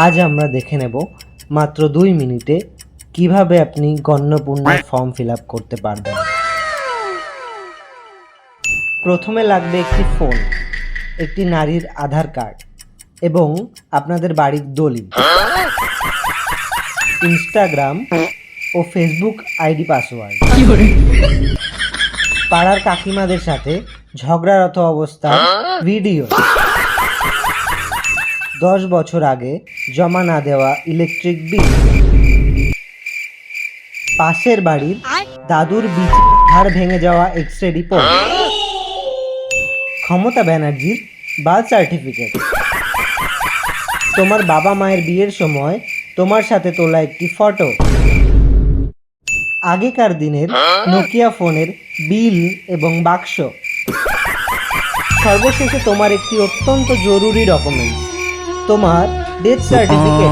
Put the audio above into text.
আজ আমরা দেখে নেব মাত্র 2 মিনিটে কিভাবে আপনি গণ্যপূর্ণের ফর্ম ফিল আপ করতে পারবেন। প্রথমে লাগবে একটি ফোন, একটি নারীর আধার কার্ড এবং আপনাদের বাড়ির দলিল, ইনস্টাগ্রাম ও ফেসবুক আইডি পাসওয়ার্ড, পাড়ার কাকিমাদের সাথে ঝগড়ারত অবস্থার ভিডিও, 10 বছর আগে জমা না দেওয়া ইলেকট্রিক বিল, পাশের বাড়ির দাদুর হাড় ভেঙে যাওয়া এক্স-রে রিপোর্ট, ক্ষমতা ব্যানার্জির বার্থ সার্টিফিকেট, তোমার বাবা মায়ের বিয়ের সময় তোমার সাথে তোলা একটি ফটো, আগেকার দিনের নোকিয়া ফোনের বিল এবং বাক্স, সর্বশেষে তোমার একটি অত্যন্ত জরুরি ডকুমেন্ট, তোমার ডেথ সার্টিফিকেট।